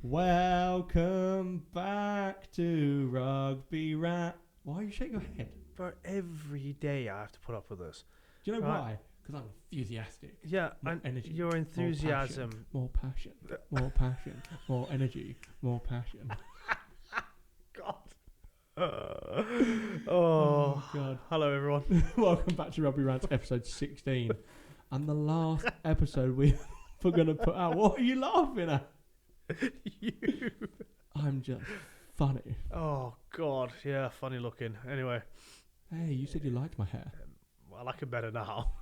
Welcome back to Rugby Rants. Why are you shaking your head? Bro, every day I have to put up with this. Do you know Right. why? Because I'm enthusiastic. Yeah, More and energy, your enthusiasm. More passion, more passion, more energy, more passion. God. Oh, God. Hello, everyone. Welcome back to Rugby Rants episode 16. And the last episode we're going to put out. What are you laughing at? You. I'm just funny. Oh, God. Yeah, funny looking. Anyway. Hey, you said you liked my hair. I like it better now.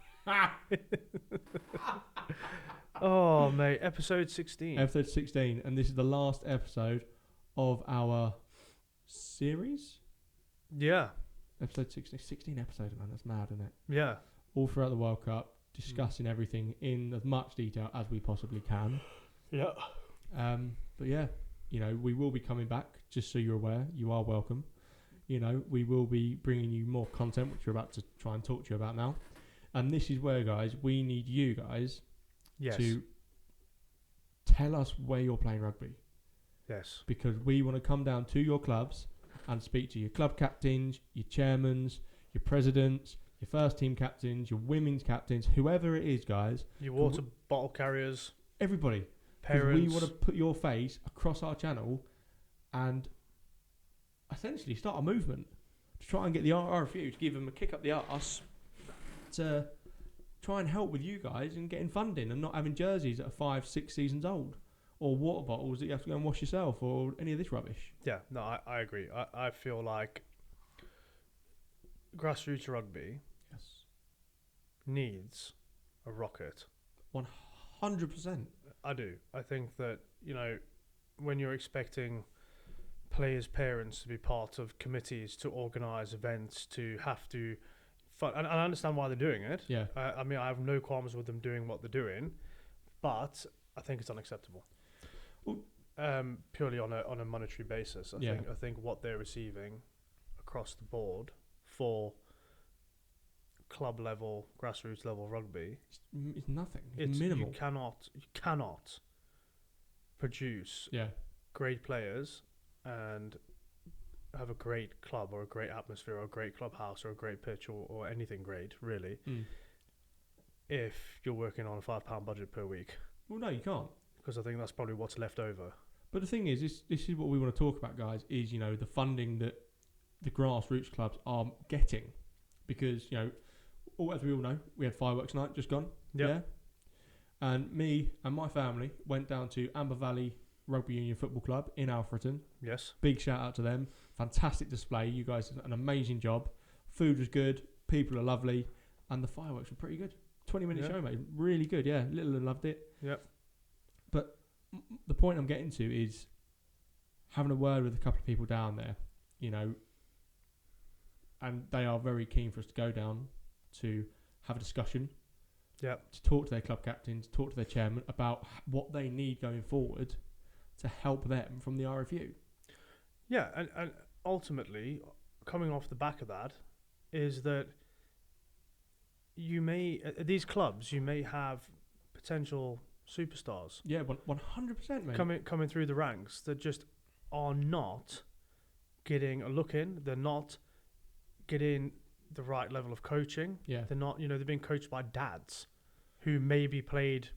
Oh, mate. Episode 16. Episode 16. And this is the last episode of our series. Yeah. Episode 16. 16 episodes, man. That's mad, isn't it? Yeah. All throughout the World Cup, discussing everything in as much detail as we possibly can. Yeah. But yeah, you know, we will be coming back, just so you're aware. You are welcome. You know, we will be bringing you more content, which we're about to try and talk to you about now. And this is where, guys, we need you guys to tell us where you're playing rugby. Yes. Because we want to come down to your clubs and speak to your club captains, your chairmans, your presidents, your first team captains, your women's captains, whoever it is, guys. Your water bottle carriers. Everybody. Parents. We want to put your face across our channel and essentially start a movement to try and get the RFU to give them a kick up the arse to try and help with you guys and getting funding and not having jerseys that are 5-6 seasons old or water bottles that you have to go and wash yourself or any of this rubbish. Yeah, no, I agree. I feel like grassroots rugby needs a rocket. 100%. I do. I think that, you know, when you're expecting players' parents to be part of committees to organise events, to have to fund, and I understand why they're doing it. Yeah. I mean, I have no qualms with them doing what they're doing, but I think it's unacceptable. Purely on a monetary basis. I think what they're receiving across the board for club level, grassroots level rugby, it's nothing. It's minimal. You cannot produce great players and have a great club or a great atmosphere or a great clubhouse or a great pitch or anything great, really, if you're working on a £5 budget per week. Well, no, you can't. Because I think that's probably what's left over. But the thing is, this is what we want to talk about, guys, is, you know, the funding that the grassroots clubs are getting. Because, you know, as we all know, we had fireworks night just gone. Yep. Yeah. And me and my family went down to Amber Valley Rugby Union Football Club in Alfreton. Yes. Big shout out to them. Fantastic display. You guys did an amazing job. Food was good. People are lovely. And the fireworks were pretty good. 20-minute show, mate. Really good, yeah. Little loved it. Yep. But the point I'm getting to is having a word with a couple of people down there, you know, and they are very keen for us to go down to have a discussion, to talk to their club captains, talk to their chairman about what they need going forward to help them from the RFU. Yeah, and ultimately, coming off the back of that, is that you may, at these clubs, you may have potential superstars. Yeah, 100%, mate. Coming through the ranks that just are not getting a look in. They're not getting the right level of coaching. Yeah. They're not, you know, they're being coached by dads who maybe played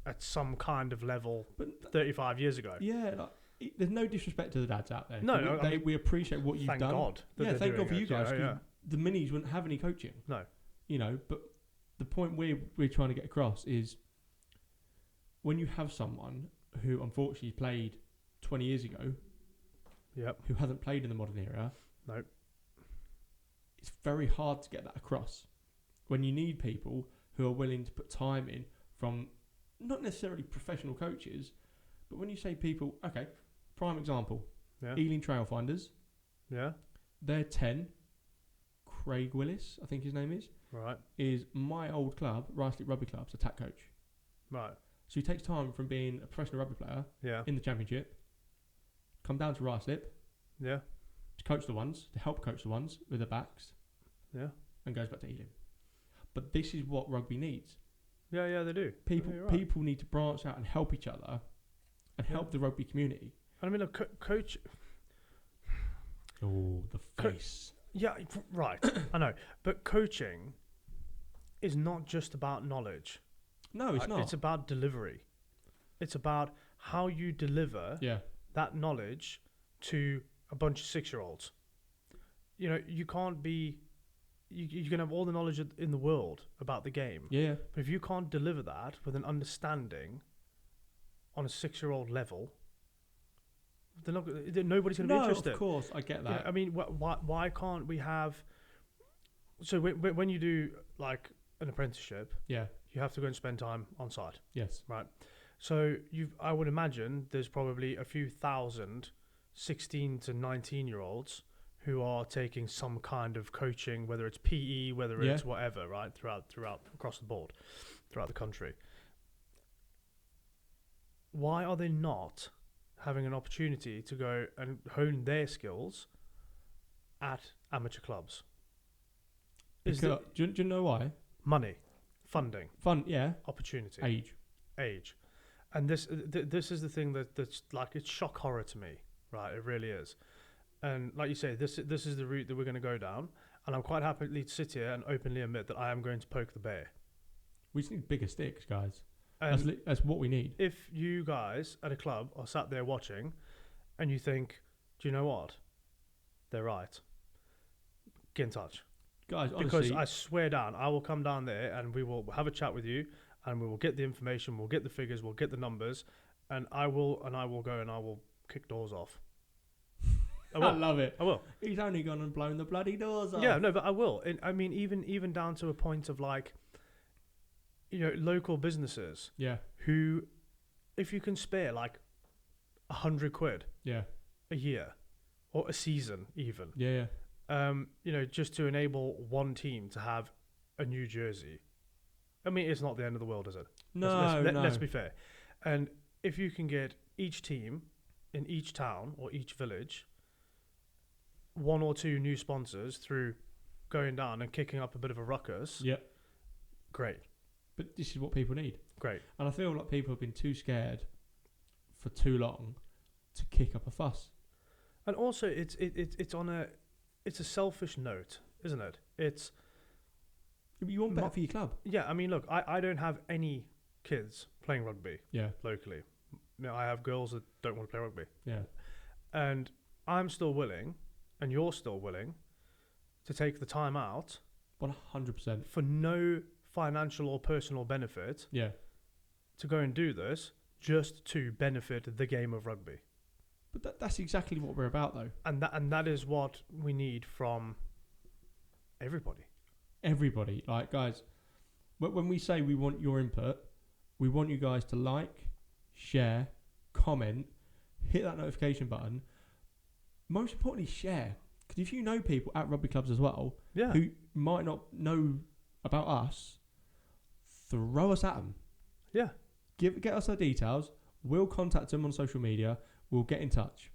at some kind of level 35 years ago. Yeah, like, there's no disrespect to the dads out there. No, we appreciate what you've done. Thank God. Thank God for you guys. The minis wouldn't have any coaching. No. You know, but the point we're trying to get across is when you have someone who unfortunately played 20 years ago, who hasn't played in the modern era, it's very hard to get that across. When you need people who are willing to put time in from not necessarily professional coaches, but when you say people, okay, prime example, Ealing Trailfinders, their 10, Craig Willis, I think his name is, is my old club, Rucking Rugby Club's attack coach. Right. So he takes time from being a professional rugby player in the championship, come down to Rucking, to coach the ones, to help coach the ones with the backs, and goes back to Ealing. But this is what rugby needs. Yeah, they do. People need to branch out and help each other and help the rugby community. I mean, look, coach. Oh, the face. Yeah, right. I know, but coaching is not just about knowledge. No, it's not. It's about delivery. It's about how you deliver that knowledge to a bunch of 6-year-olds. You know, you can't be. You can have all the knowledge in the world about the game. Yeah. But if you can't deliver that with an understanding on a 6-year-old level, nobody's going to be interested. No, of course, I get that. Yeah, I mean, why can't we have... So when you do, like, an apprenticeship, you have to go and spend time on site. Yes. Right. So I would imagine there's probably a few thousand 16 to 19-year-olds who are taking some kind of coaching, whether it's PE, whether it's whatever, right, throughout across the board, throughout the country. Why are they not having an opportunity to go and hone their skills at amateur clubs? Do you know why? Money, funding, opportunity, age, and this is the thing that's like, it's shock horror to me, right? It really is. And like you say, this is the route that we're going to go down. And I'm quite happy to sit here and openly admit that I am going to poke the bear. We just need bigger sticks, guys. That's what we need. If you guys at a club are sat there watching and you think, do you know what? They're right. Get in touch. Guys, honestly. Because I swear down, I will come down there and we will have a chat with you and we will get the information, we'll get the figures, we'll get the numbers, and I will go and I will kick doors off. I love it. I will. He's only gone and blown the bloody doors off. Yeah, no, but I will. I mean, even down to a point of, like, you know, local businesses. Yeah. Who, if you can spare like £100 a year or a season even. Yeah. You know, just to enable one team to have a new jersey. I mean, it's not the end of the world, is it? No. Let's be fair. And if you can get each team in each town or each village 1 or 2 new sponsors through going down and kicking up a bit of a ruckus. Yeah. Great. But this is what people need. Great. And I feel like people have been too scared for too long to kick up a fuss. And also it's a selfish note, isn't it? You want better for your club. Yeah, I mean, look, I don't have any kids playing rugby locally. You know, I have girls that don't want to play rugby. Yeah. And I'm still willing, and you're still willing, to take the time out 100% for no financial or personal benefit to go and do this just to benefit the game of rugby. But that's exactly what we're about, though. And that is what we need from everybody. Everybody. Like, guys, when we say we want your input, we want you guys to like, share, comment, hit that notification button. Most importantly, share. Because if you know people at rugby clubs as well who might not know about us, throw us at them. Yeah. Get us their details. We'll contact them on social media. We'll get in touch.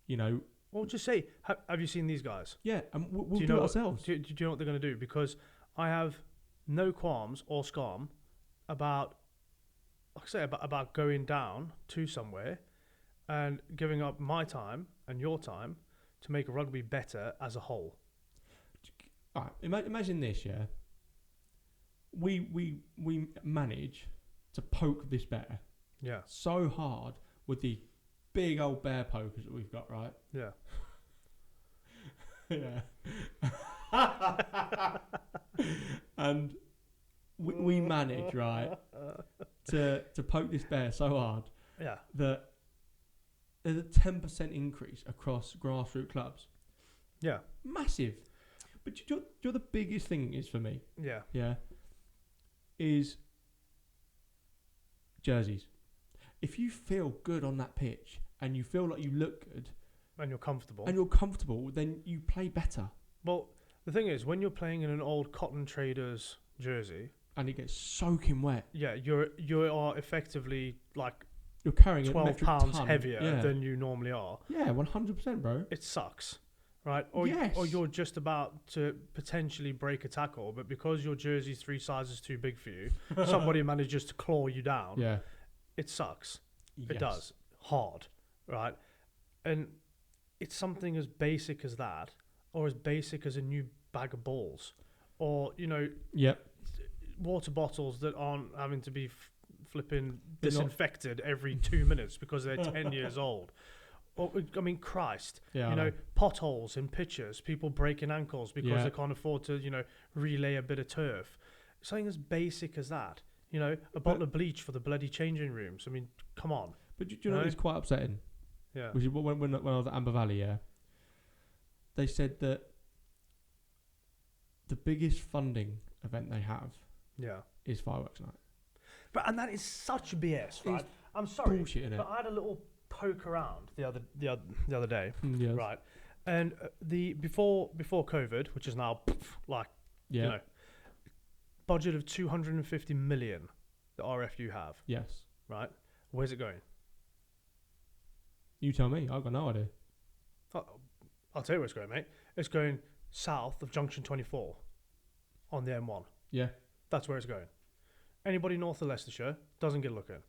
You know. Or just say, have you seen these guys? Yeah, and we'll do it ourselves. Do you know what they're going to do? Because I have no qualms or scum about, like I say, about going down to somewhere and giving up my time and your time to make rugby better as a whole. All right, imagine this, yeah. We manage to poke this bear. Yeah. So hard with the big old bear pokers that we've got, right? Yeah. Yeah. And we manage, right, to poke this bear so hard that there's a 10% increase across grassroots clubs. Yeah. Massive. But you're the biggest thing is for me. Yeah. Yeah. Is jerseys. If you feel good on that pitch and you feel like you look good and you're comfortable, then you play better. Well, the thing is, when you're playing in an old cotton traders jersey and it gets soaking wet, you are effectively like you're carrying 12 pounds heavier than you normally are. Yeah, 100%, bro. It sucks, right? Or you're just about to potentially break a tackle, but because your jersey's 3 sizes too big for you, somebody manages to claw you down. Yeah. It sucks. Yes. It does. hard, right? And it's something as basic as that, or as basic as a new bag of balls, or Yep. water bottles that aren't having to be flipping They're not- disinfected every 2 minutes because they're 10 years old. Or, I mean, Christ, Yeah. I know. potholes in pitches, people breaking ankles because Yeah. they can't afford to, relay a bit of turf. Something as basic as that. A bottle of bleach for the bloody changing rooms. I mean, come on. But do you know what's quite upsetting? Yeah. Which is when I was at Amber Valley, yeah, they said that the biggest funding event they have Yeah. is fireworks night. And that is such BS, right? I'm sorry, Bullshit, innit? but I had a little poke around the other day, Yes. right? And the before COVID, which is now Yeah. Budget of 250 million the RFU have, Yes. right? Where's it going? You tell me. I've got no idea. I'll tell you where it's going, mate. It's going south of Junction 24 on the M1. Yeah. That's where it's going. Anybody north of Leicestershire doesn't get a look in.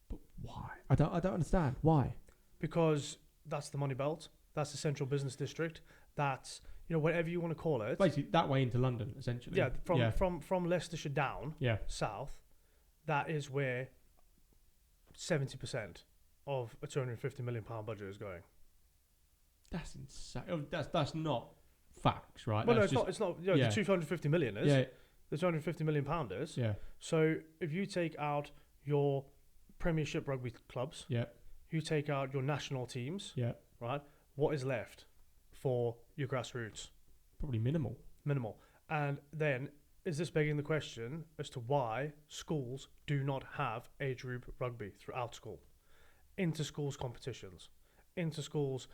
But why? I don't understand. Why? Because that's the money belt. That's the central business district. That's, whatever you want to call it. Basically, that way into London, essentially. Yeah, from Leicestershire down, south, that is where 70% of a £250 million budget is going. That's insane. Oh, that's not facts, right? Well, that's no, it's not. The 250 million is. Yeah. The 250 million pound is. Yeah. So if you take out your Premiership rugby clubs, you take out your national teams, right? What is left for your grassroots? Probably minimal. And then, is this begging the question as to why schools do not have age group rugby throughout school? Inter-schools competitions. Inter-schools,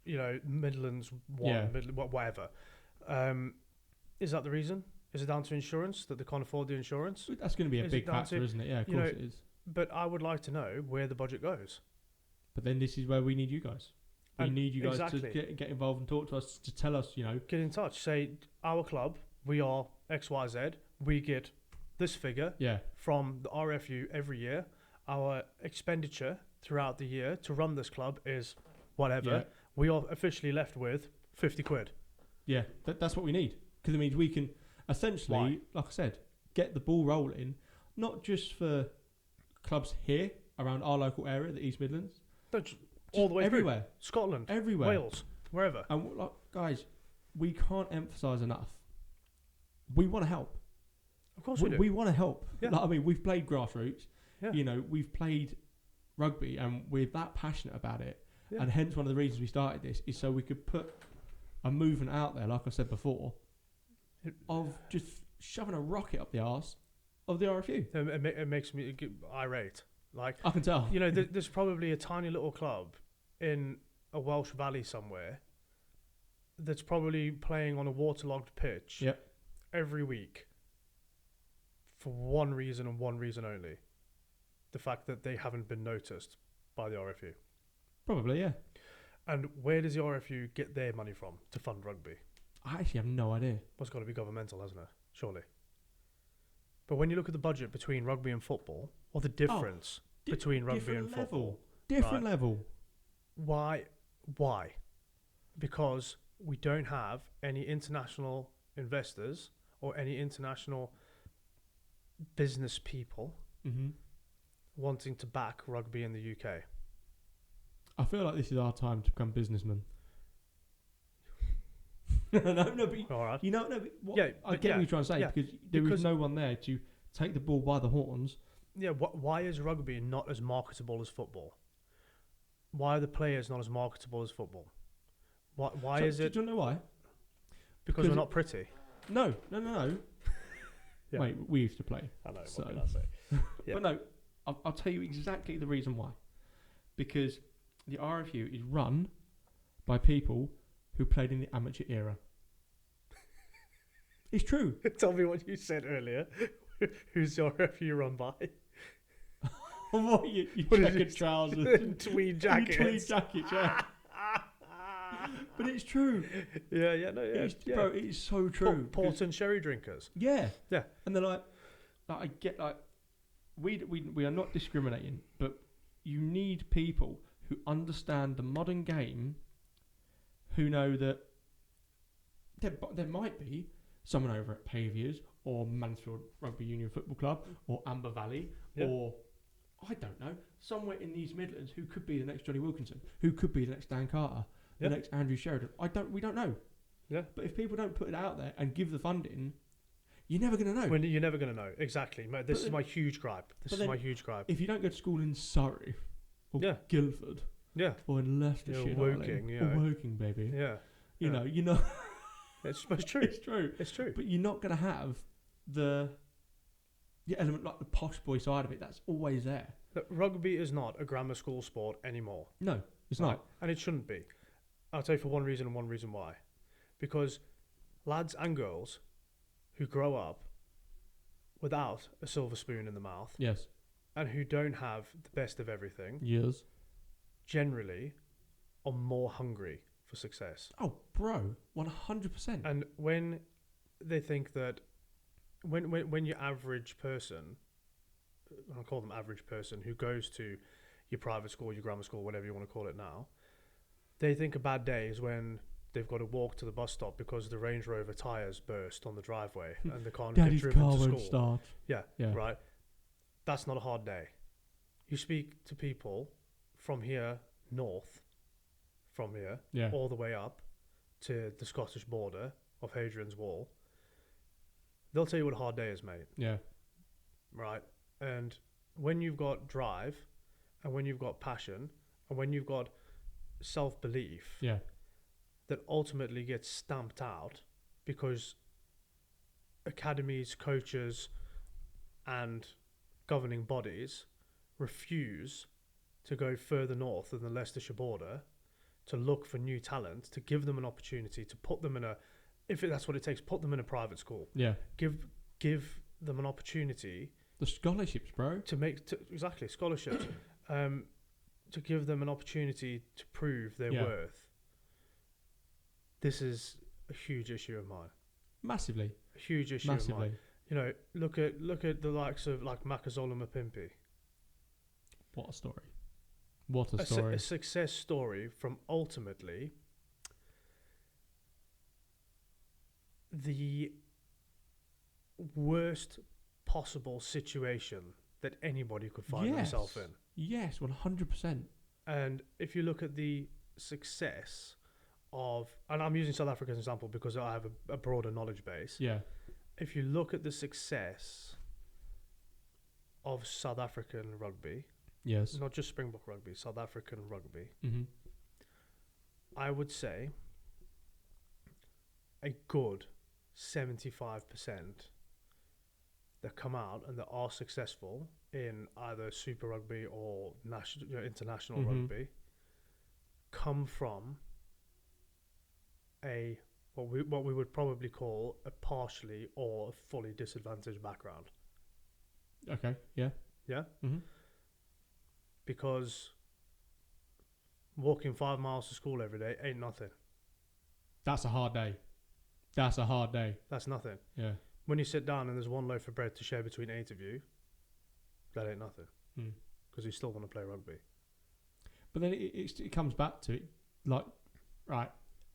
Midlands 1, whatever. Is that the reason? Is it down to insurance, that they can't afford the insurance? That's going to be a big factor, isn't it? Yeah, of course it is. But I would like to know where the budget goes. But then this is where we need you guys. We need you guys to get involved and talk to us, to tell us, Get in touch. Say, our club, we are XYZ. We get this figure from the RFU every year. Our expenditure throughout the year to run this club is whatever. Yeah. We are officially left with 50 quid. Yeah, that's what we need. Because it means we can essentially, like I said, get the ball rolling, not just for clubs here around our local area, the East Midlands. All the way everywhere. Through. Scotland. Everywhere. Wales. Wherever. And guys, we can't emphasise enough. We want to help. Of course we do. We want to help. Yeah. We've played Grassroots. Yeah. We've played rugby and we're that passionate about it. Yeah. And hence one of the reasons we started this is so we could put a movement out there, like I said before, of just shoving a rocket up the arse of the RFU. It makes me irate. Like, I can tell. There's probably a tiny little club in a Welsh valley somewhere that's probably playing on a waterlogged pitch every week for one reason and one reason only. The fact that they haven't been noticed by the RFU. Probably, yeah. And where does the RFU get their money from to fund rugby? I actually have no idea. Well, it's got to be governmental, hasn't it? Surely. But when you look at the budget between rugby and football, or the difference between rugby and football. Different level. Why? Because we don't have any international investors or any international business people wanting to back rugby in the UK. I feel like this is our time to become businessmen. no, but all right. I get what you're trying to say because there is no one there to take the ball by the horns. Yeah, why is rugby not as marketable as football? Why are the players not as marketable as football? Why is it? Do you know why? Because we're not pretty. No. Mate, we used to play. I know. What can I say? But no, I'll tell you exactly the reason why. Because the RFU is run by people who played in the amateur era. It's true. Tell me what you said earlier. Who's the RFU run by? What, you checkered trousers and tweed jackets. Tweed jackets, yeah. But it's true. Bro, it's so true. Port and sherry drinkers. Yeah. And they're like I get we are not discriminating, but you need people who understand the modern game, who know that there might be someone over at Paviours or Mansfield Rugby Union Football Club or Amber Valley or, I don't know, somewhere in these Midlands who could be the next Johnny Wilkinson, who could be the next Dan Carter, the next Andrew Sheridan. We don't know. Yeah. But if people don't put it out there and give the funding, you're never going to know. You're never going to know. Exactly. This is my huge gripe. If you don't go to school in Surrey or Guildford or in Leicestershire, Woking, baby. Yeah. You know, you're not... It's true. It's true. But you're not going to have the element, like the posh boy side of it. That's always there. But rugby is not a grammar school sport anymore. No, it's not. And it shouldn't be. I'll tell you for one reason and one reason why. Because lads and girls who grow up without a silver spoon in the mouth, yes, and who don't have the best of everything, yes, generally are more hungry for success. Oh, bro, 100%. And when they think that, when your average person, I call them average person, who goes to your private school, your grammar school, whatever you want to call it now, they think a bad day is when they've got to walk to the bus stop because the Range Rover tyres burst on the driveway and they can't get driven to school. Daddy's car won't start. Yeah, right. That's not a hard day. You speak to people from here north, all the way up to the Scottish border of Hadrian's Wall, they'll tell you what a hard day is, mate. Yeah. Right? And when you've got drive and when you've got passion and when you've got self-belief that ultimately gets stamped out because academies, coaches and governing bodies refuse to go further north than the Leicestershire border to look for new talent, to give them an opportunity, to put them in that's what it takes, put them in a private school. Yeah. Give them an opportunity. The scholarships, bro. Exactly, scholarships. To give them an opportunity to prove their worth. This is a huge issue of mine. Massively. A huge issue of mine. You know, look at the likes of like Makazola Mapimpi. What a story. What a story. A success story from ultimately the worst possible situation that anybody could find themselves in. Yes, 100%. And if you look at the success of, and I'm using South Africa as an example because I have a broader knowledge base. Yeah. If you look at the success of South African rugby, yes, not just Springbok rugby, South African rugby, I would say a good 75% that come out and that are successful in either Super Rugby or international rugby come from what we would probably call a partially or a fully disadvantaged background. Okay. Yeah. Yeah. Because walking 5 miles to school every day ain't nothing. That's a hard day. That's nothing. Yeah. When you sit down and there's one loaf of bread to share between 8 of you, that ain't nothing. Because you still want to play rugby. But then it comes back to it, like, right,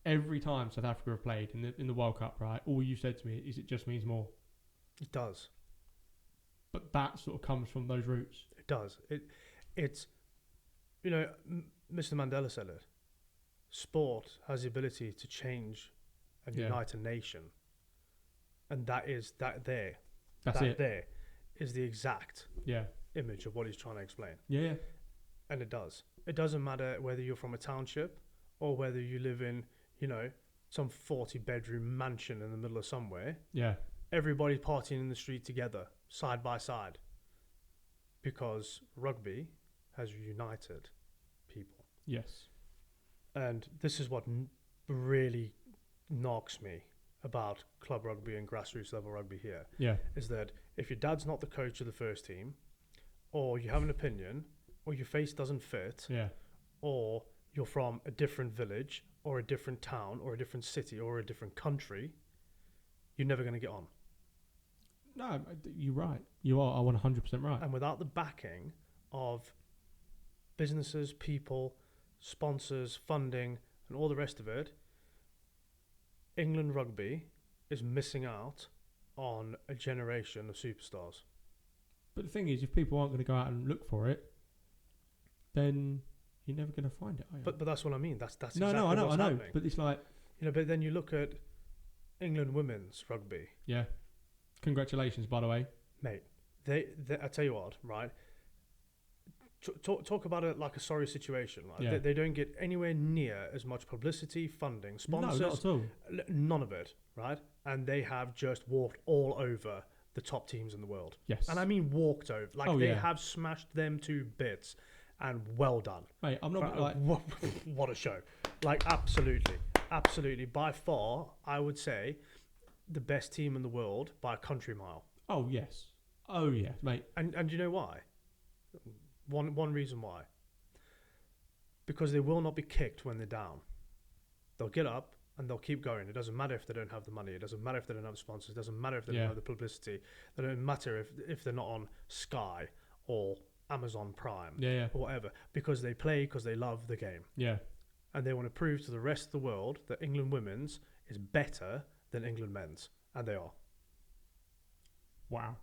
every time South Africa have played in the World Cup, right, all you said to me is it just means more. It does. But that sort of comes from those roots. It does. It's, you know, Mr. Mandela said it. Sport has the ability to change and unite a nation. And that is there is the exact image of what he's trying to explain. Yeah. And it does. It doesn't matter whether you're from a township or whether you live in, you know, some 40-bedroom mansion in the middle of somewhere. Yeah. Everybody's partying in the street together, side by side. Because rugby has united people. Yes. And this is what really knocks me about club rugby and grassroots level rugby here. Yeah. Is that if your dad's not the coach of the first team, or you have an opinion, or your face doesn't fit, or you're from a different village, or a different town, or a different city, or a different country, you're never going to get on. No, you're right. You are 100% right. And without the backing of businesses, people, sponsors, funding, and all the rest of it, England rugby is missing out on a generation of superstars. But the thing is, if people aren't going to go out and look for it, then you're never going to find it, are you? But that's what I mean. That's no, exactly I know, what's happening. But it's like, but then you look at England women's rugby. Yeah. Congratulations, by the way, mate. They I tell you what, right? Talk about it like a sorry situation. Right? Yeah. They don't get anywhere near as much publicity, funding, sponsors. No, not at all. None of it, right? And they have just walked all over the top teams in the world. Yes. And I mean walked over. Like they have smashed them to bits, and well done. Mate, I'm not like... What a show. Like, absolutely. By far, I would say, the best team in the world by a country mile. Oh, yes, mate. And you know why? One reason why. Because they will not be kicked when they're down. They'll get up and they'll keep going. It doesn't matter if they don't have the money. It doesn't matter if they don't have sponsors. It doesn't matter if they don't have the publicity. It doesn't matter if they're not on Sky or Amazon Prime or whatever. Because they play because they love the game. Yeah. And they want to prove to the rest of the world that England women's is better than England men's. And they are. Wow.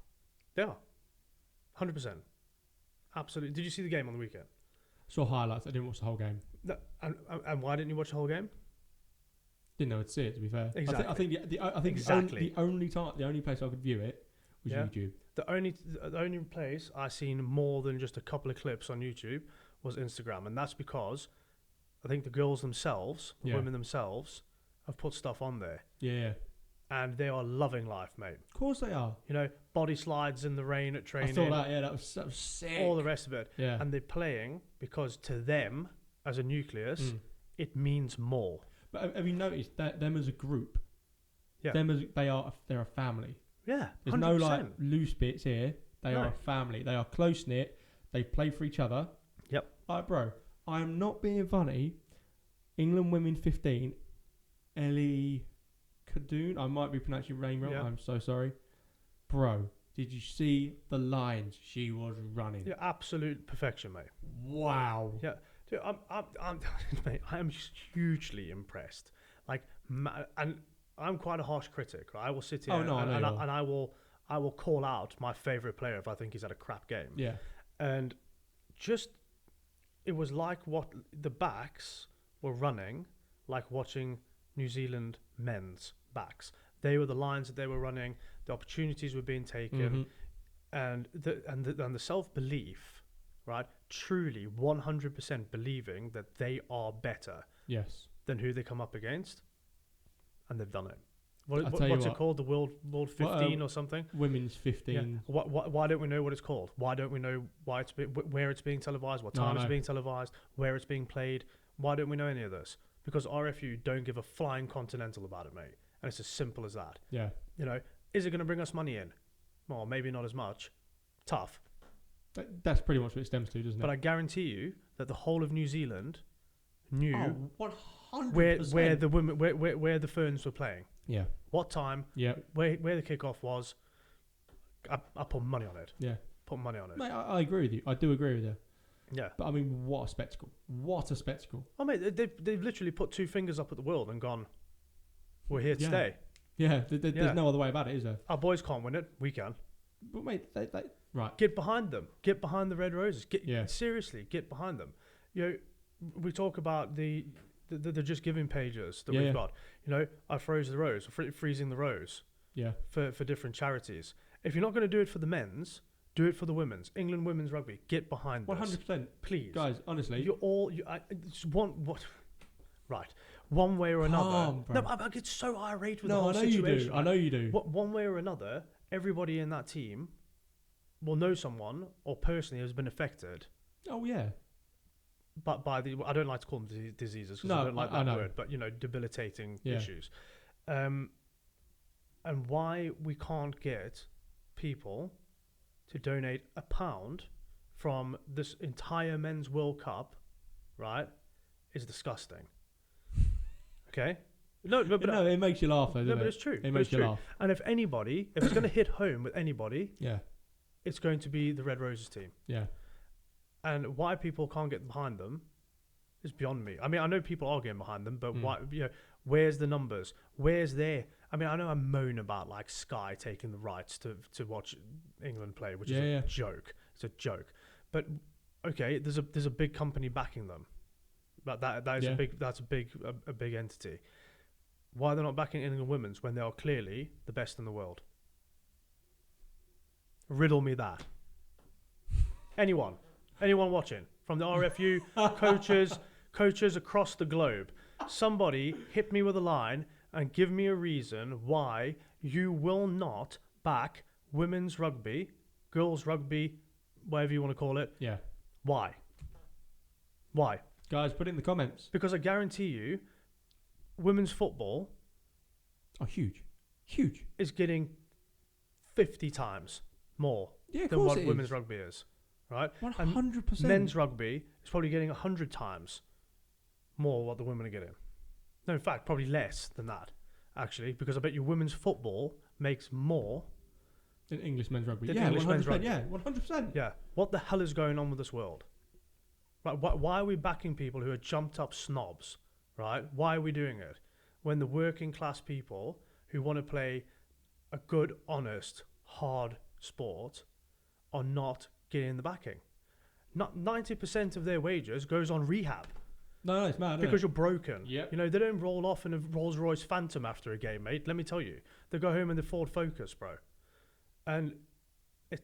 They are. 100%. Absolutely. Did you see the game on the weekend? Saw highlights. I didn't watch the whole game. No, and why didn't you watch the whole game? Didn't know I'd see it, to be fair. Exactly. I think the only place I could view it was YouTube. The only place I seen more than just a couple of clips on YouTube was Instagram, and that's because I think the girls themselves, the women themselves, have put stuff on there. Yeah. And they are loving life, mate. Of course they are. You know, body slides in the rain at training. I saw that, that was sick. All the rest of it. Yeah. And they're playing because to them, as a nucleus, it means more. But have you noticed that them as a group, they're a family. Yeah, 100%. There's no like loose bits here. They are a family. They are close knit. They play for each other. Yep. Like, bro, I am not being funny. England women 15, Ellie Kadoon. I might be pronouncing your name wrong. I'm so sorry, bro. Did you see the lines she was running? Yeah, absolute perfection, mate. Wow. Yeah, dude, mate, I am hugely impressed. Like, and I'm quite a harsh critic. Right? I will sit here and I will call out my favorite player if I think he's had a crap game. Yeah. And just it was like what the backs were running, like watching New Zealand men's backs. They were the lines that they were running. The opportunities were being taken, and the self-belief, right? Truly, 100% believing that they are better. Yes. Than who they come up against, and they've done it. What's it called? The World 15 or something? Women's 15. Yeah. Why don't we know what it's called? Why don't we know where it's being televised? What time it's being televised? Where it's being played? Why don't we know any of this? Because RFU don't give a flying continental about it, mate. And it's as simple as that. Yeah. You know, is it going to bring us money in? Well, maybe not as much. Tough. That's pretty much what it stems to, doesn't it? But I guarantee you that the whole of New Zealand knew 100%. where the women, where the Ferns were playing. Yeah. What time? Yeah. Where the kickoff was. I put money on it. Yeah. Put money on it. Mate, I agree with you. I do agree with you. Yeah. But I mean, what a spectacle! What a spectacle! Oh mate, they've literally put two fingers up at the world and gone, we're here to stay. Yeah. There's no other way about it, is there? Our boys can't win it. We can. But mate, they right. Get behind them. Get behind the Red Roses. Seriously, get behind them. You know, we talk about the Just Giving pages that we've got. You know, I froze the rose, freezing the rose. Yeah. For different charities. If you're not going to do it for the men's, do it for the women's. England women's rugby. Get behind this. 100%. Please. Guys, honestly. Right. One way or another. Bro. No, I get so irate with the whole situation. I know you do. One way or another, everybody in that team will know someone or personally has been affected. Oh, yeah. But by I don't like to call them diseases because I don't like that word, but, you know, debilitating issues. And why we can't get people to donate £1 from this entire men's World Cup, right, is disgusting. Okay? No, it makes you laugh, though, doesn't it? But it's true. It makes you laugh. And if it's going to hit home with anybody, it's going to be the Red Roses team. Yeah. And why people can't get behind them is beyond me. I mean, I know people are getting behind them, but why? Where's the numbers? Where's their? I mean, I know I moan about like Sky taking the rights to watch England play, which is a joke. It's a joke. But okay, there's a big company backing them. But that is a big entity. Why they're not backing England women's when they are clearly the best in the world? Riddle me that. Anyone watching from the RFU, coaches across the globe, somebody hit me with a line and give me a reason why you will not back women's rugby, girls rugby, whatever you want to call it. Yeah. Why? Guys, put it in the comments. Because I guarantee you, women's football huge is getting 50 times more than what women's rugby is, right? 100%. Men's rugby is probably getting 100 times more what the women are getting. No, in fact, probably less than that, actually, because I bet you women's football makes more than English men's rugby. Yeah, English men's rugby. Yeah, 100%. Yeah. What the hell is going on with this world? Right? Why are we backing people who are jumped up snobs? Right? Why are we doing it? When the working class people who want to play a good, honest, hard sport are not getting the backing. Not 90% of their wages goes on rehab. No, it's mad. Because you're broken. Yep. You know, they don't roll off in a Rolls Royce Phantom after a game, mate. Let me tell you. They go home in the Ford Focus, bro. And it's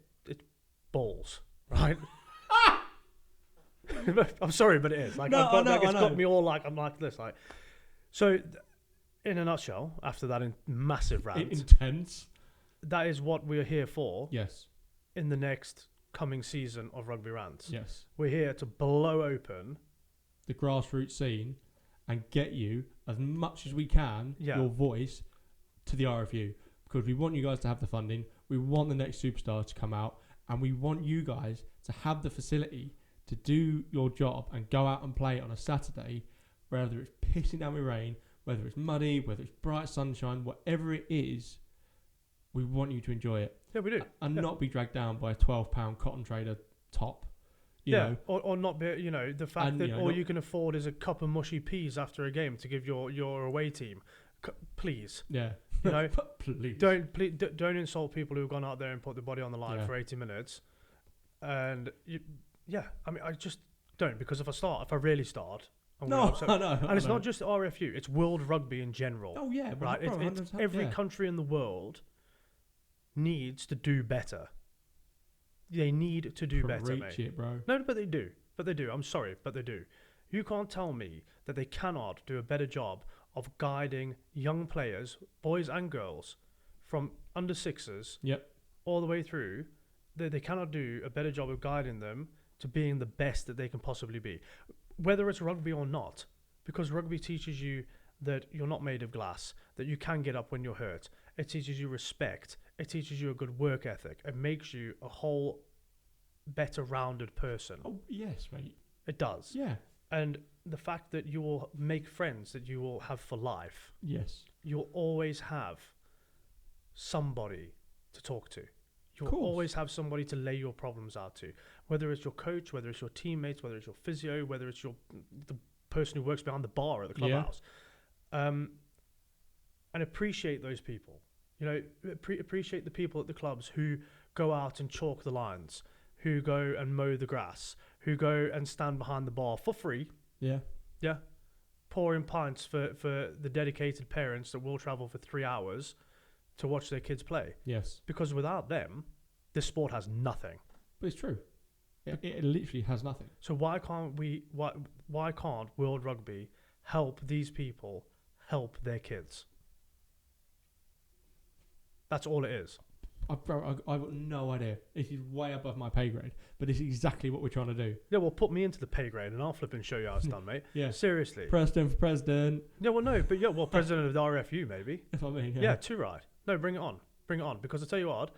balls, right? I'm sorry, but it is. Like, it's got me all like, I'm like this. Like, so, in a nutshell, after that massive rant, intense, that is what we're here for. Yes. In the next coming season of Rugby Rants. Yes. We're here to blow open the grassroots scene and get you as much as we can, your voice, to the RFU, because we want you guys to have the funding. We want the next superstar to come out, and we want you guys to have the facility to do your job and go out and play on a Saturday, whether it's pissing down with rain, whether it's muddy, whether it's bright sunshine, whatever it is. We want you to enjoy it. Yeah, we do. And not be dragged down by a £12 cotton trader top. You know. Or not be, the fact that all you can afford is a cup of mushy peas after a game to give your away team. Please. Yeah. Please. Don't insult people who've gone out there and put their body on the line for 80 minutes. And I mean, I just don't, because if I really start, I'm gonna upset. And it's not just RFU, it's world rugby in general. Oh yeah, right. It's every country in the world needs to do better. They need to do better, mate. It, bro. No, but they do. I'm sorry, but they do. You can't tell me that they cannot do a better job of guiding young players, boys and girls, from under sixes all the way through. They cannot do a better job of guiding them to being the best that they can possibly be, whether it's rugby or not, because rugby teaches you that you're not made of glass, that you can get up when you're hurt. It teaches you respect. It teaches you a good work ethic. It makes you a whole better rounded person. Oh, yes, mate. It does. Yeah. And the fact that you will make friends that you will have for life. Yes. You'll always have somebody to talk to. You'll always have somebody to lay your problems out to. Whether it's your coach, whether it's your teammates, whether it's your physio, whether it's the person who works behind the bar at the clubhouse. And appreciate those people. Appreciate the people at the clubs who go out and chalk the lines, who go and mow the grass, who go and stand behind the bar for free. Yeah. Yeah. Pouring pints for the dedicated parents that will travel for 3 hours to watch their kids play. Yes. Because without them, this sport has nothing. But it's true. It literally has nothing. So why can't World Rugby help these people help their kids? That's all it is. I've got no idea. This is way above my pay grade, but it's exactly what we're trying to do. Yeah, well, put me into the pay grade and I'll flip and show you how it's done, mate. Yeah. Seriously. Preston for president. Yeah, well, no, but president of the RFU, maybe. That's what I mean. Yeah, too right. No, bring it on. Because I tell you what,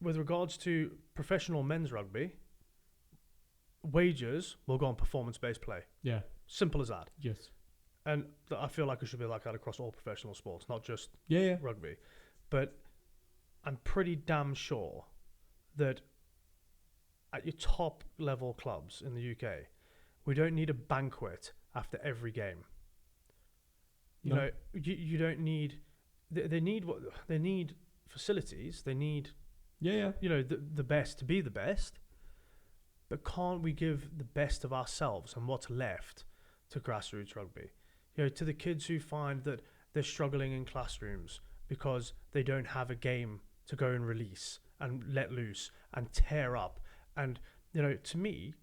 with regards to professional men's rugby, wages will go on performance-based play. Yeah. Simple as that. Yes. And I feel like it should be like that across all professional sports, not just rugby. But I'm pretty damn sure that at your top level clubs in the UK, we don't need a banquet after every game. You know, you don't need. They need facilities. They need. Yeah. You know, the best to be the best. But can't we give the best of ourselves and what's left to grassroots rugby? You know, to the kids who find that they're struggling in classrooms because they don't have a game to go and release and let loose and tear up. And, you know, to me,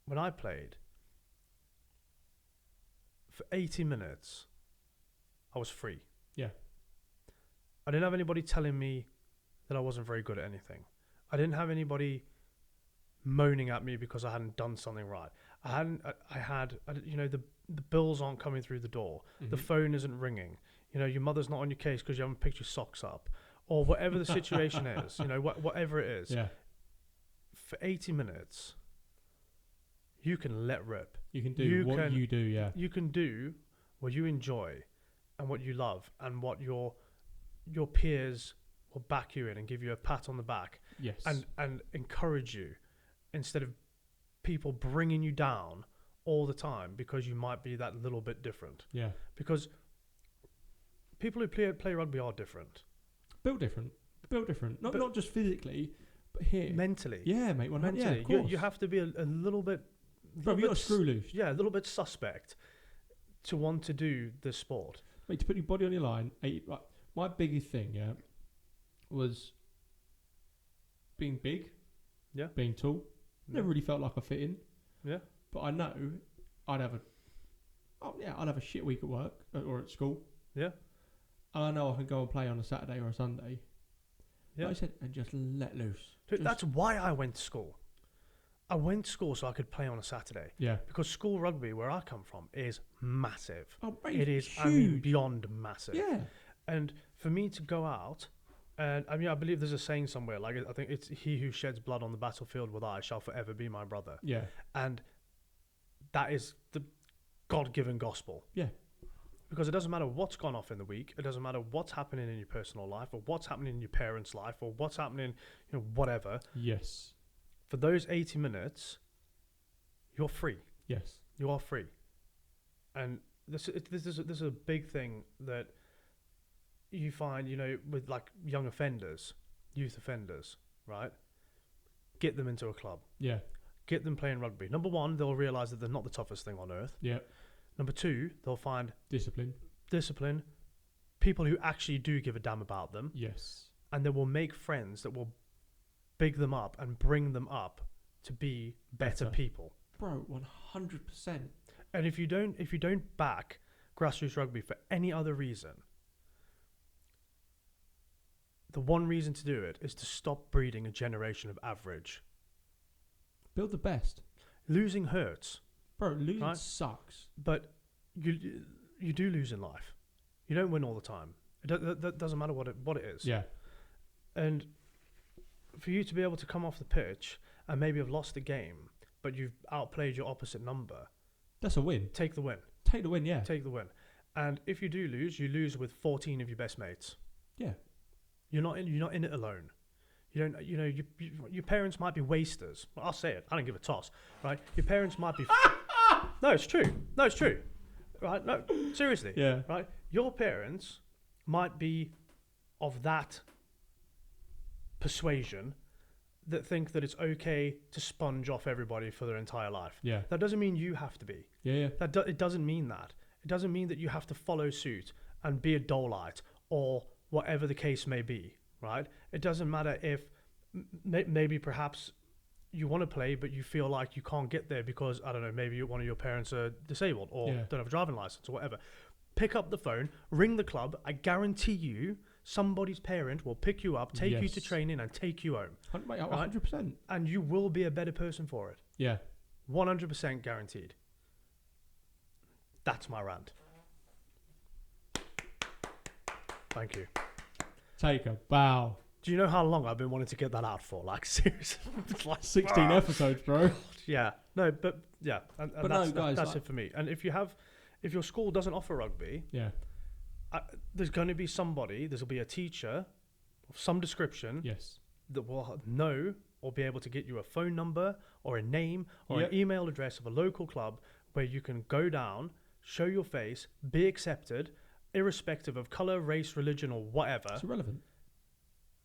when I played, for 80 minutes, I was free. Yeah. I didn't have anybody telling me that I wasn't very good at anything. I didn't have anybody moaning at me because I hadn't done something right. You know, the bills aren't coming through the door. Mm-hmm. The phone isn't ringing. You know, your mother's not on your case because you haven't picked your socks up, or whatever the situation is. You know, whatever it is. Yeah. For 80 minutes, you can let rip. You can do what you do. Yeah. You can do what you enjoy, and what you love, and what your peers will back you in and give you a pat on the back. Yes. And encourage you, instead of people bringing you down all the time because you might be that little bit different. Yeah. Because people who play rugby are different. Built different. Not just physically, but here. Mentally. Yeah, mate. Mentally. Yeah, you have to be a little bit... Bro, you got to screw loose. Yeah, a little bit suspect to want to do this sport. Mate, to put your body on your line, my biggest thing, was being big. Yeah. Being tall. Never really felt like I fit in. Yeah. But I know I'd have a shit week at work or at school. Yeah. And I know I can go and play on a Saturday or a Sunday. Yeah. Like I said, and just let loose. Dude, that's why I went to school. I went to school so I could play on a Saturday. Yeah. Because school rugby, where I come from, is massive. Oh, mate, it is huge. I mean, beyond massive. Yeah. And for me to go out, and I mean, I believe there's a saying somewhere, like, I think it's, he who sheds blood on the battlefield with I shall forever be my brother. Yeah. And that is the God-given gospel. Yeah. Because it doesn't matter what's gone off in the week. It doesn't matter what's happening in your personal life, or what's happening in your parents' life, or what's happening, you know, whatever. Yes. For those 80 minutes, you're free. Yes. You are free. And this is a big thing that you find, you know, with like young offenders, youth offenders, right? Get them into a club. Yeah. Get them playing rugby. Number one, they'll realise that they're not the toughest thing on earth. Yeah. Number two, they'll find discipline, people who actually do give a damn about them. Yes. And they will make friends that will big them up and bring them up to be better people. Bro, 100%. And if you don't back grassroots rugby for any other reason, the one reason to do it is to stop breeding a generation of average. Build the best. Losing hurts. Bro, losing sucks. But you do lose in life. You don't win all the time. That doesn't matter what it is. Yeah. And for you to be able to come off the pitch and maybe have lost the game, but you've outplayed your opposite number. That's a win. Take the win. Take the win, yeah. Take the win. And if you do lose, you lose with 14 of your best mates. Yeah. You're not in it alone. You don't. You know, your parents might be wasters. Well, I'll say it. I don't give a toss, right? Your parents might be. No, it's true. No, it's true. Right? No, seriously. Yeah. Right? Your parents might be of that persuasion that think that it's okay to sponge off everybody for their entire life. Yeah. That doesn't mean you have to be. Yeah. It doesn't mean that. It doesn't mean that you have to follow suit and be a Dolite or whatever the case may be, right? It doesn't matter if maybe perhaps you want to play, but you feel like you can't get there because, I don't know, maybe one of your parents are disabled or don't have a driving license or whatever. Pick up the phone, ring the club. I guarantee you somebody's parent will pick you up, take you to training and take you home. 100%. And you will be a better person for it. Yeah. 100% guaranteed. That's my rant. Thank you. Take a bow. Do you know how long I've been wanting to get that out for? Like, seriously. Like 16 episodes, bro. Yeah. No, but yeah. And but that's, no, guys, that's it for me. And if your school doesn't offer rugby, there's going to be somebody, there'll be a teacher of some description yes, that will know or be able to get you a phone number or a name or Yep. an email address of a local club where you can go down, show your face, be accepted, irrespective of color, race, religion, or whatever. It's irrelevant.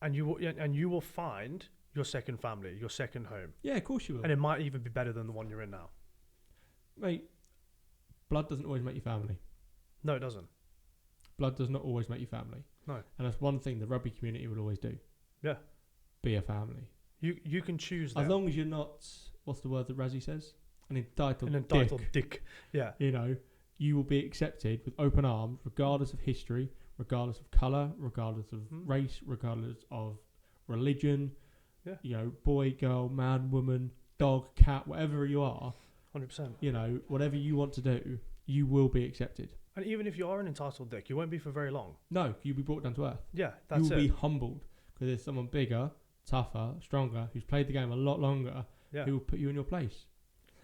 And you will find your second family, your second home. Yeah, of course you will. And it might even be better than the one you're in now. Mate, blood doesn't always make you family. No, it doesn't. Blood does not always make you family. No. And that's one thing the rugby community will always do. Yeah. Be a family. You can choose them. As long as you're not, what's the word that Razzie says? An entitled dick. Yeah. You know, you will be accepted with open arms, regardless of history, regardless of colour, regardless of race, regardless of religion. Yeah. You know, boy, girl, man, woman, dog, cat, whatever you are. 100%. You know, whatever you want to do, you will be accepted. And even if you are an entitled dick, you won't be for very long. No, you'll be brought down to earth. Yeah, that's You'll be humbled because there's someone bigger, tougher, stronger, who's played the game a lot longer, who will put you in your place.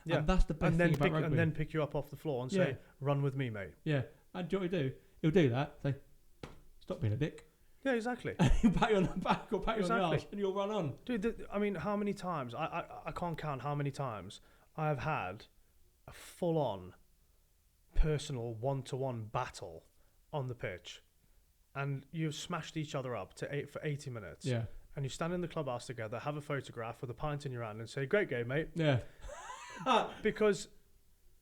Yeah. And that's the best thing about rugby. And then pick you up off the floor and say, run with me, mate. Yeah. And do you know what he'll do? He'll do that. Say, stop being a dick. Yeah, exactly. And he'll pat you on the back or pat you on the arse and you'll run on. Dude, I mean, how many times, I can't count how many times I've had a full-on personal one-to-one battle on the pitch, and you've smashed each other up for 80 minutes. Yeah. And you stand in the clubhouse together, have a photograph with a pint in your hand, and say, "Great game, mate." Yeah. Because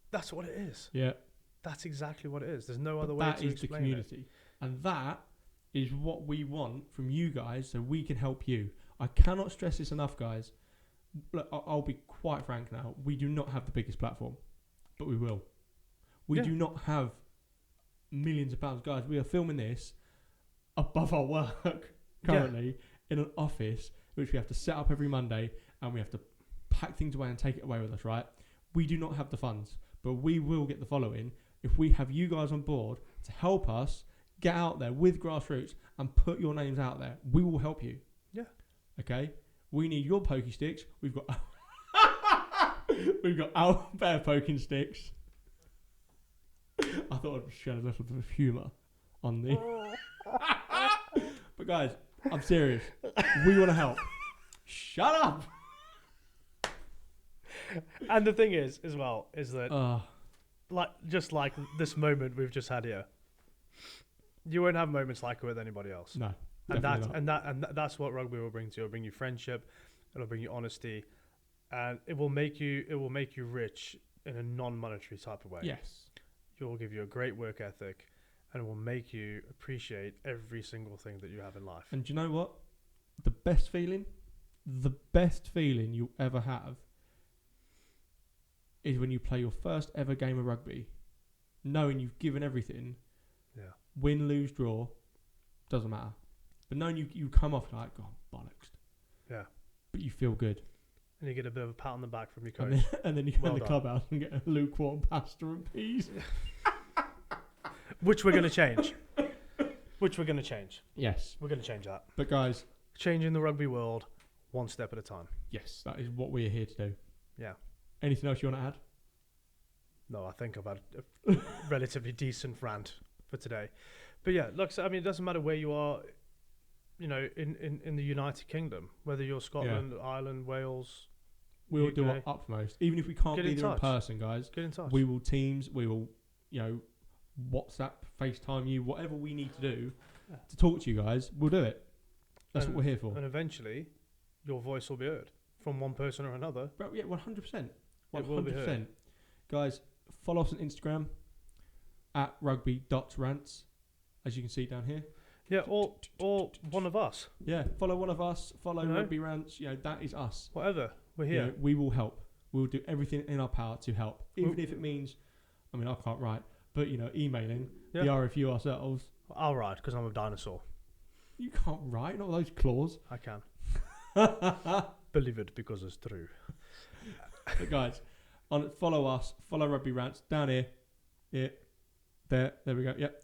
that's what it is. Yeah. That's exactly what it is. There's no other way to explain it. That is the community, and that is what we want from you guys, so we can help you. I cannot stress this enough, guys. Look, I'll be quite frank now. We do not have the biggest platform, but we will. We do not have millions of pounds. Guys, we are filming this above our work currently in an office, which we have to set up every Monday, and we have to pack things away and take it away with us, right? We do not have the funds, but we will get the following if we have you guys on board to help us get out there with Grassroots and put your names out there. We will help you. Yeah. Okay? We need your pokey sticks. We've got our bear poking sticks. I thought I'd shed a little bit of humour on the... But guys, I'm serious. We want to help. Shut up! And the thing is, as well, is that just like this moment we've just had here, you won't have moments like it with anybody else. No. And that's what rugby will bring to you. It'll bring you friendship, it'll bring you honesty, and it will make you rich in a non-monetary type of way. Yes. It will give you a great work ethic, and it will make you appreciate every single thing that you have in life. And do you know what? The best feeling you'll ever have is when you play your first ever game of rugby, knowing you've given everything. Yeah. Win, lose, draw, doesn't matter. But knowing you come off like, oh, bollocks. Yeah. But you feel good. And you get a bit of a pat on the back from your coach. And then you go in the clubhouse and get a lukewarm pasta and peas. Which we're going to change. Yes. We're going to change that. But guys. Changing the rugby world one step at a time. Yes, that is what we're here to do. Yeah. Anything else you want to add? No, I think I've had a relatively decent rant for today. But yeah, look, so, I mean, it doesn't matter where you are, you know, in the United Kingdom, whether you're Scotland, Ireland, Wales. We will do our utmost. Even if we can't be there in person, guys. Get in touch. We will Teams, we will, you know, WhatsApp, FaceTime you, whatever we need to do to talk to you guys, we'll do it. That's what we're here for. And eventually, your voice will be heard from one person or another. But yeah, 100%. 100%. Guys, follow us on Instagram at rugby.rants, as you can see down here. Yeah, or one of us. Yeah, follow one of us, follow Rugby Rants, you know, that is us. Whatever, we're here. You know, we will help. We'll do everything in our power to help. Even if it means, I mean, I can't write, but, you know, emailing the RFU ourselves. I'll write, because I'm a dinosaur. You can't write, not with those claws. I can. Believe it, because it's true. But guys, follow us, follow Rugby Rants down here, there we go, yep.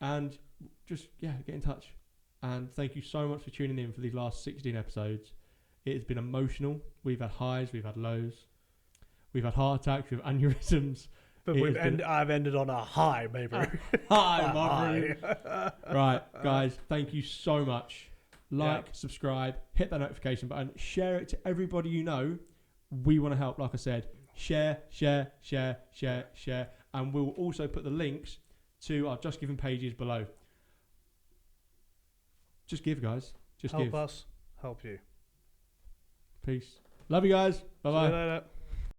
And just, get in touch. And thank you so much for tuning in for these last 16 episodes. It has been emotional. We've had highs, we've had lows. We've had heart attacks, we've had aneurysms. But I've ended on a high, maybe. Hi, my friend. Right, guys, thank you so much. Like, subscribe, hit that notification button, share it to everybody you know. We want to help, like I said. Share. And we'll also put the links to our Just Giving pages below. Just give, guys. Just help give. Help us. Help you. Peace. Love you guys. Bye-bye. See you later.